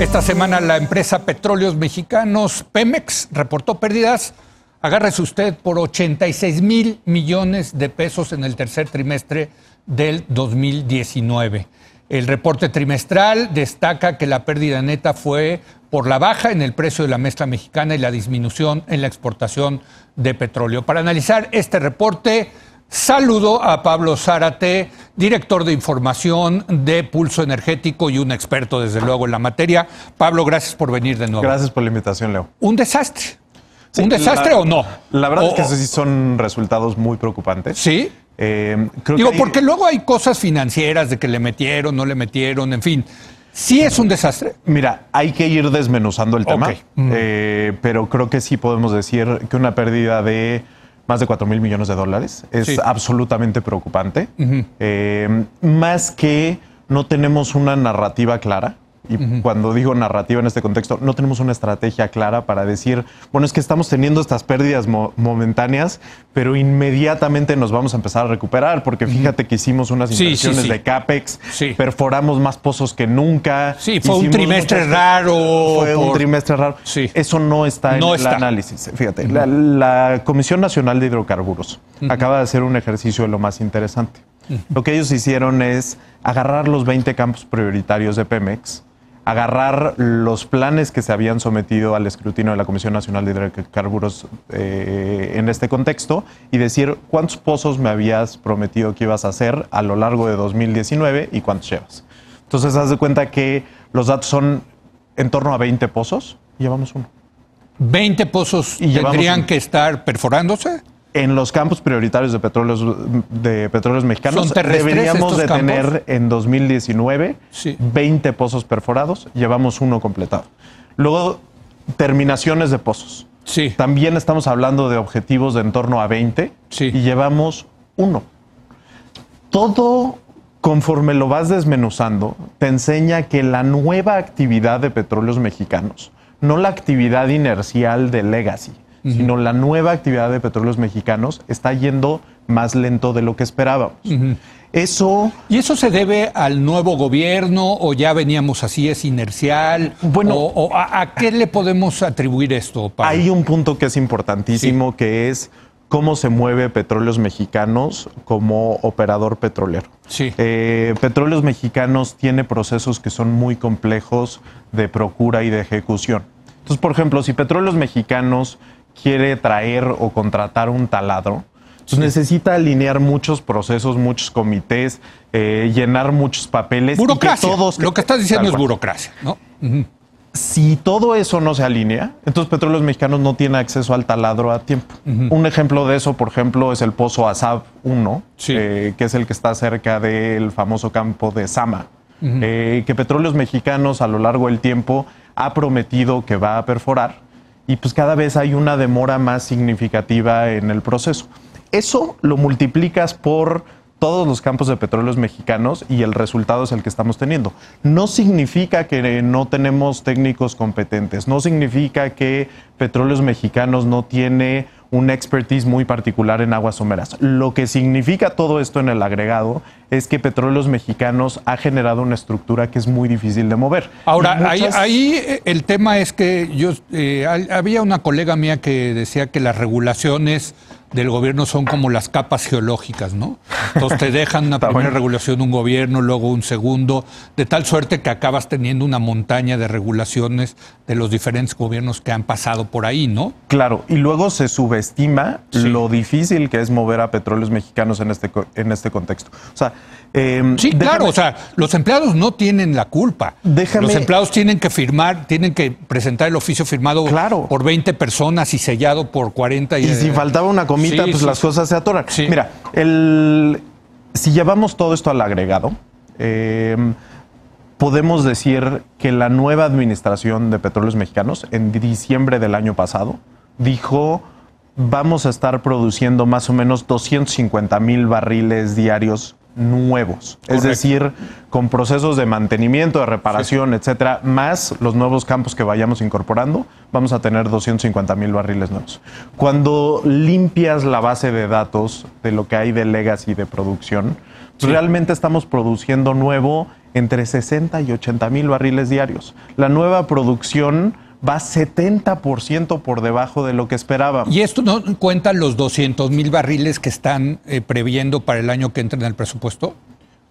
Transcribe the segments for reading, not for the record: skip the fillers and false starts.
Esta semana la empresa Petróleos Mexicanos, Pemex, reportó pérdidas, agárrese usted, por 86 mil millones de pesos en el tercer trimestre del 2019. El reporte trimestral destaca que la pérdida neta fue por la baja en el precio de la mezcla mexicana y la disminución en la exportación de petróleo. Para analizar este reporte, saludo a Pablo Zárate, director de información de Pulso Energético y un experto, desde luego, en la materia. Pablo, gracias por venir de nuevo. Gracias por la invitación, Leo. ¿Un desastre? Sí, ¿Un desastre o no? La verdad es que sí son resultados muy preocupantes. ¿Sí? Porque luego hay cosas financieras de que le metieron, no le metieron, en fin. ¿Sí es un desastre? Mira, hay que ir desmenuzando el tema, pero creo que sí podemos decir que una pérdida de más de 4 mil millones de dólares es absolutamente preocupante. Más que no tenemos una narrativa clara. Y cuando digo narrativa en este contexto, no tenemos una estrategia clara para decir, bueno, es que estamos teniendo estas pérdidas momentáneas, pero inmediatamente nos vamos a empezar a recuperar, porque fíjate que hicimos unas inversiones de CAPEX, perforamos más pozos que nunca. Sí, fue un trimestre raro. Fue un trimestre raro. Sí. Eso no está en el análisis. Fíjate, la Comisión Nacional de Hidrocarburos acaba de hacer un ejercicio de lo más interesante. Lo que ellos hicieron es agarrar los 20 campos prioritarios de Pemex, agarrar los planes que se habían sometido al escrutinio de la Comisión Nacional de Hidrocarburos en este contexto y decir cuántos pozos me habías prometido que ibas a hacer a lo largo de 2019 y cuántos llevas. Entonces, haz de cuenta que los datos son en torno a 20 pozos y llevamos uno. ¿20 pozos tendrían que estar perforándose? En los campos prioritarios de petróleos mexicanos deberíamos de tener en 2019 20 pozos perforados, llevamos uno completado. Luego, terminaciones de pozos. También estamos hablando de objetivos de en torno a 20 y llevamos uno. Todo, conforme lo vas desmenuzando, te enseña que la nueva actividad de Petróleos Mexicanos, no la actividad inercial de Legacy, sino la nueva actividad de Petróleos Mexicanos está yendo más lento de lo que esperábamos. ¿Y eso se debe al nuevo gobierno o ya veníamos así, es inercial? Bueno, ¿a qué le podemos atribuir esto, Pablo? Hay un punto que es importantísimo, que es cómo se mueve Petróleos Mexicanos como operador petrolero. Petróleos Mexicanos tiene procesos que son muy complejos de procura y de ejecución. Entonces, por ejemplo, si Petróleos Mexicanos quiere traer o contratar un taladro, pues necesita alinear muchos procesos, muchos comités, llenar muchos papeles. Burocracia. Lo que estás diciendo es burocracia, ¿no? Si todo eso no se alinea, entonces Petróleos Mexicanos no tiene acceso al taladro a tiempo. Un ejemplo de eso, por ejemplo, es el pozo Asab 1, que es el que está cerca del famoso campo de Sama, que Petróleos Mexicanos a lo largo del tiempo ha prometido que va a perforar, y pues cada vez hay una demora más significativa en el proceso. Eso lo multiplicas por todos los campos de Petróleos Mexicanos y el resultado es el que estamos teniendo. No significa que no tenemos técnicos competentes, no significa que Petróleos Mexicanos no tiene una expertise muy particular en aguas someras. Lo que significa todo esto en el agregado es que Petróleos Mexicanos ha generado una estructura que es muy difícil de mover. Ahora, ahí el tema es que había una colega mía que decía que las regulaciones del gobierno son como las capas geológicas, ¿no? Entonces te dejan una primera regulación un gobierno, luego un segundo, de tal suerte que acabas teniendo una montaña de regulaciones de los diferentes gobiernos que han pasado por ahí, ¿no? Claro, y luego se subestima lo difícil que es mover a Petróleos Mexicanos en este contexto. O sea, claro, o sea, los empleados no tienen la culpa. Los empleados tienen que firmar, tienen que presentar el oficio firmado por 20 personas y sellado por 40. Y si faltaba una comita, pues las cosas se atoran. Mira, si llevamos todo esto al agregado, podemos decir que la nueva administración de Petróleos Mexicanos, en diciembre del año pasado, dijo: vamos a estar produciendo más o menos 250,000 barriles diarios nuevos. Correcto. Es decir, con procesos de mantenimiento, de reparación, etcétera, más los nuevos campos que vayamos incorporando, vamos a tener 250,000 barriles nuevos. Cuando limpias la base de datos de lo que hay de legacy de producción, realmente estamos produciendo nuevo entre 60 y 80,000 barriles diarios. La nueva producción va 70% por debajo de lo que esperábamos. ¿Y esto no cuenta los 200,000 barriles que están previendo para el año que entra en el presupuesto?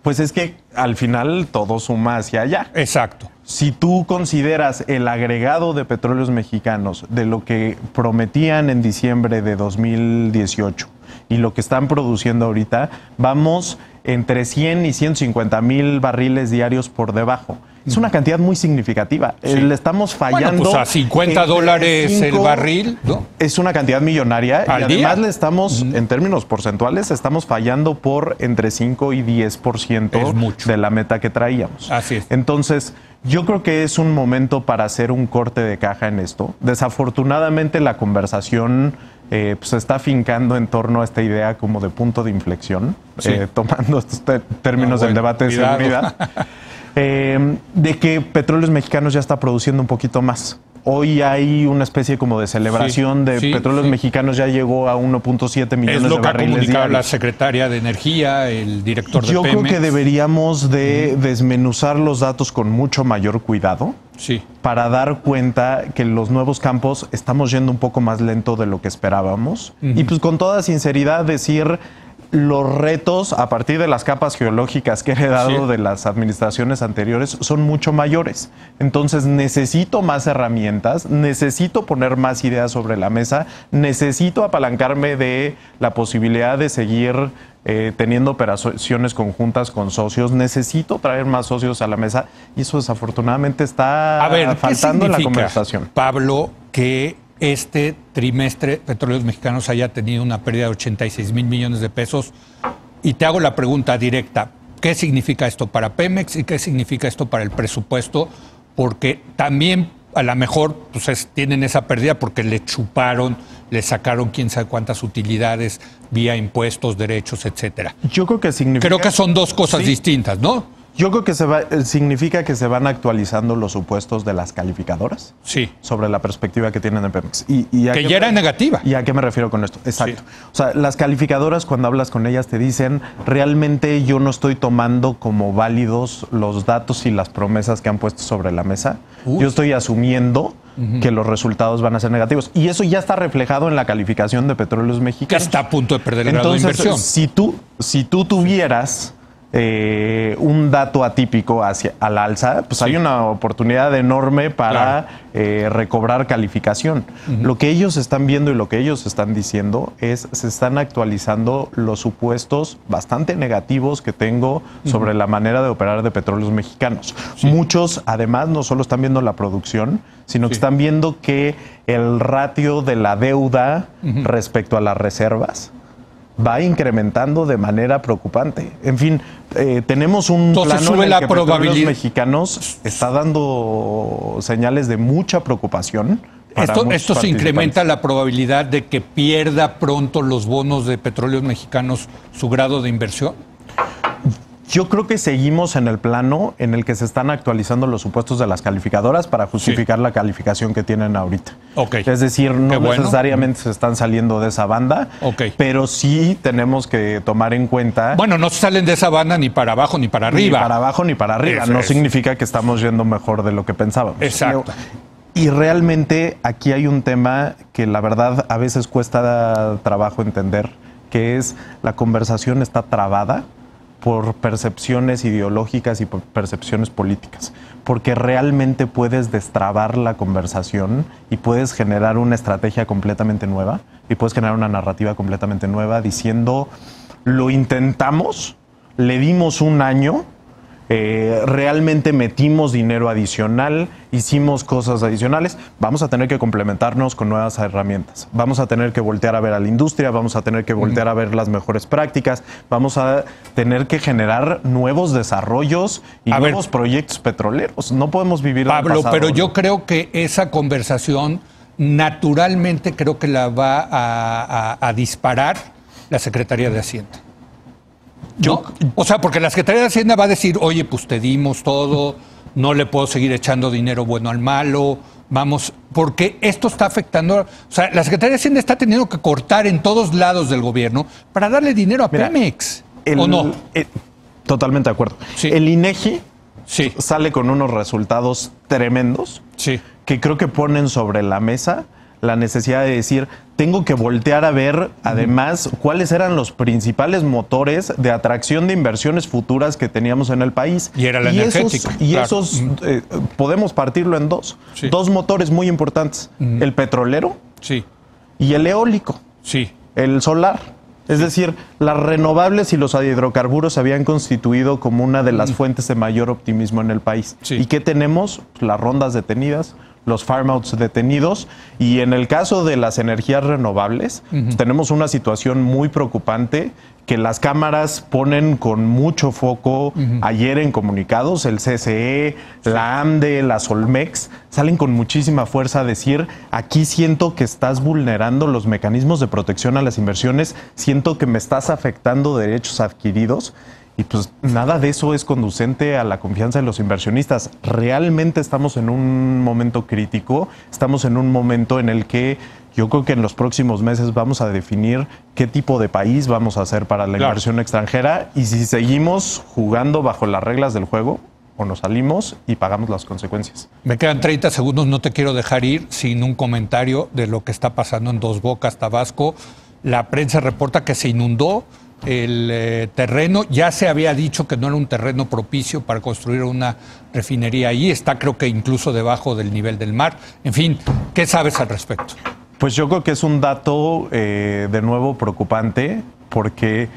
Pues es que al final todo suma hacia allá. Exacto. Si tú consideras el agregado de Petróleos Mexicanos de lo que prometían en diciembre de 2018 y lo que están produciendo ahorita, vamos entre 100 y 150,000 barriles diarios por debajo. Es una cantidad muy significativa. Sí. Le estamos fallando. Bueno, pues a $50 el barril, ¿no? Es una cantidad millonaria. Al y día. además le estamos, en términos porcentuales, estamos fallando por entre 5 y 10% Es mucho. de la meta que traíamos. Así es. Entonces, yo creo que es un momento para hacer un corte de caja en esto. Desafortunadamente, la conversación pues se está afincando en torno a esta idea como de punto de inflexión, Sí. tomando estos términos del debate de cuidado. seguridad. De que Petróleos Mexicanos ya está produciendo un poquito más. Hoy hay una especie como de celebración de Petróleos Mexicanos ya llegó a 1.7 millones de barriles. Es lo que ha comunicado la diarios. secretaria de Energía, el director de Yo Pemex. creo que deberíamos de desmenuzar los datos con mucho mayor cuidado Sí. para dar cuenta que los nuevos campos estamos yendo un poco más lento de lo que esperábamos. Y pues con toda sinceridad decir los retos a partir de las capas geológicas que he heredado de las administraciones anteriores son mucho mayores. Entonces necesito más herramientas, necesito poner más ideas sobre la mesa, necesito apalancarme de la posibilidad de seguir teniendo operaciones conjuntas con socios, necesito traer más socios a la mesa y eso desafortunadamente está faltando en la conversación. Pablo, que este trimestre Petróleos Mexicanos haya tenido una pérdida de 86,000 millones de pesos. Y te hago la pregunta directa, ¿qué significa esto para Pemex y qué significa esto para el presupuesto? Porque también a lo mejor pues, tienen esa pérdida porque le chuparon, le sacaron quién sabe cuántas utilidades vía impuestos, derechos, etcétera. Yo creo que significa... Creo que son dos cosas distintas, ¿no? Yo creo que significa que se van actualizando los supuestos de las calificadoras sobre la perspectiva que tienen en Pemex. Que ya era negativa. ¿Y a qué me refiero con esto? Exacto. Sí. O sea, las calificadoras, cuando hablas con ellas, te dicen, realmente yo no estoy tomando como válidos los datos y las promesas que han puesto sobre la mesa. Yo estoy asumiendo que los resultados van a ser negativos. Y eso ya está reflejado en la calificación de Petróleos Mexicanos. Que está a punto de perder el grado de inversión. Si tú tuvieras un dato atípico al alza, pues hay una oportunidad enorme para recobrar calificación. Lo que ellos están viendo y lo que ellos están diciendo es se están actualizando los supuestos bastante negativos que tengo sobre la manera de operar de Petróleos Mexicanos. Muchos, además, no solo están viendo la producción, sino que están viendo que el ratio de la deuda respecto a las reservas va incrementando de manera preocupante. En fin, tenemos un plano en el que Petróleos Mexicanos está dando señales de mucha preocupación. ¿Esto se incrementa la probabilidad de que pierda pronto los bonos de Petróleos Mexicanos su grado de inversión? Yo creo que seguimos en el plano en el que se están actualizando los supuestos de las calificadoras para justificar la calificación que tienen ahorita. Es decir, no necesariamente se están saliendo de esa banda, pero sí tenemos que tomar en cuenta... Bueno, no salen de esa banda ni para abajo ni para arriba. Ni para abajo ni para arriba. No significa que estamos yendo mejor de lo que pensábamos. Exacto. Y realmente aquí hay un tema que la verdad a veces cuesta trabajo entender, que es la conversación está trabada por percepciones ideológicas y por percepciones políticas, porque realmente puedes destrabar la conversación y puedes generar una estrategia completamente nueva y puedes generar una narrativa completamente nueva diciendo, lo intentamos, le dimos un año, realmente metimos dinero adicional, hicimos cosas adicionales, vamos a tener que complementarnos con nuevas herramientas, vamos a tener que voltear a ver a la industria, vamos a tener que voltear a ver las mejores prácticas, vamos a tener que generar nuevos desarrollos y nuevos proyectos petroleros. No podemos vivir Pablo, del pasado. pero yo creo que esa conversación naturalmente creo que la va a disparar la Secretaría de Hacienda. ¿no? O sea, porque la Secretaría de Hacienda va a decir, oye, pues te dimos todo, no le puedo seguir echando dinero bueno al malo, vamos, porque esto está afectando, o sea, la Secretaría de Hacienda está teniendo que cortar en todos lados del gobierno para darle dinero a Pemex, ¿o no? Totalmente de acuerdo. Sí. El INEGI sí. sale con unos resultados tremendos sí. que creo que ponen sobre la mesa la necesidad de decir, tengo que voltear a ver, además, cuáles eran los principales motores de atracción de inversiones futuras que teníamos en el país. Y era la energética. Esos podemos partirlo en dos. Sí. Dos motores muy importantes. El petrolero sí. y el eólico. Sí. El solar. Es decir, las renovables y los hidrocarburos se habían constituido como una de las fuentes de mayor optimismo en el país. Sí. ¿Y qué tenemos? Las rondas detenidas, los farm-outs detenidos, y en el caso de las energías renovables, tenemos una situación muy preocupante que las cámaras ponen con mucho foco. Ayer en comunicados, el CCE, la AMDE, la Solmex, salen con muchísima fuerza a decir, aquí siento que estás vulnerando los mecanismos de protección a las inversiones, siento que me estás afectando derechos adquiridos. Y pues nada de eso es conducente a la confianza de los inversionistas. Realmente estamos en un momento crítico, estamos en un momento en el que yo creo que en los próximos meses vamos a definir qué tipo de país vamos a hacer para la inversión extranjera, y si seguimos jugando bajo las reglas del juego o nos salimos y pagamos las consecuencias. Me quedan 30 segundos, no te quiero dejar ir sin un comentario de lo que está pasando en Dos Bocas, Tabasco. La prensa reporta que se inundó el terreno. Ya se había dicho que no era un terreno propicio para construir una refinería ahí. Está, creo que incluso debajo del nivel del mar. En fin, ¿qué sabes al respecto? Pues yo creo que es un dato de nuevo preocupante, porque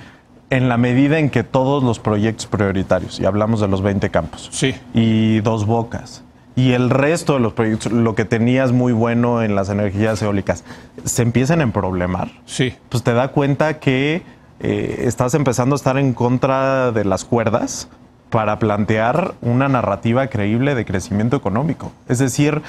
en la medida en que todos los proyectos prioritarios, y hablamos de los 20 campos, sí, y Dos Bocas, y el resto de los proyectos, lo que tenías muy bueno en las energías eólicas, se empiezan a emproblemar, sí, pues te da cuenta que estás empezando a estar en contra de las cuerdas para plantear una narrativa creíble de crecimiento económico. Es decir,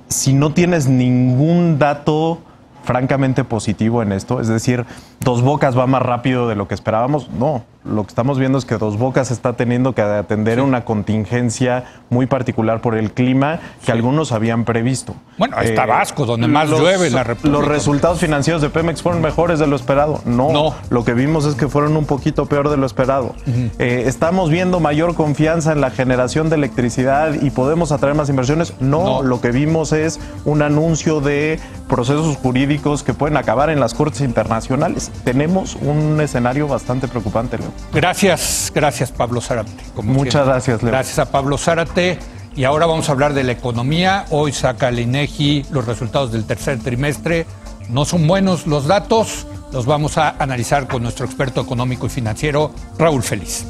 si no tienes ningún dato francamente positivo en esto, es decir, Dos Bocas va más rápido de lo que esperábamos, no. Lo que estamos viendo es que Dos Bocas está teniendo que atender una contingencia muy particular por el clima que algunos habían previsto. Bueno, es Tabasco, donde más llueve en la República. ¿Los resultados financieros de Pemex fueron mejores de lo esperado? No. Lo que vimos es que fueron un poquito peor de lo esperado. ¿Estamos viendo mayor confianza en la generación de electricidad y podemos atraer más inversiones? No. Lo que vimos es un anuncio de procesos jurídicos que pueden acabar en las cortes internacionales. Tenemos un escenario bastante preocupante, Leo. Gracias Pablo Zárate. Muchas gracias, Leo. Gracias a Pablo Zárate. Y ahora vamos a hablar de la economía. Hoy saca el INEGI los resultados del tercer trimestre. No son buenos los datos. Los vamos a analizar con nuestro experto económico y financiero, Raúl Feliz.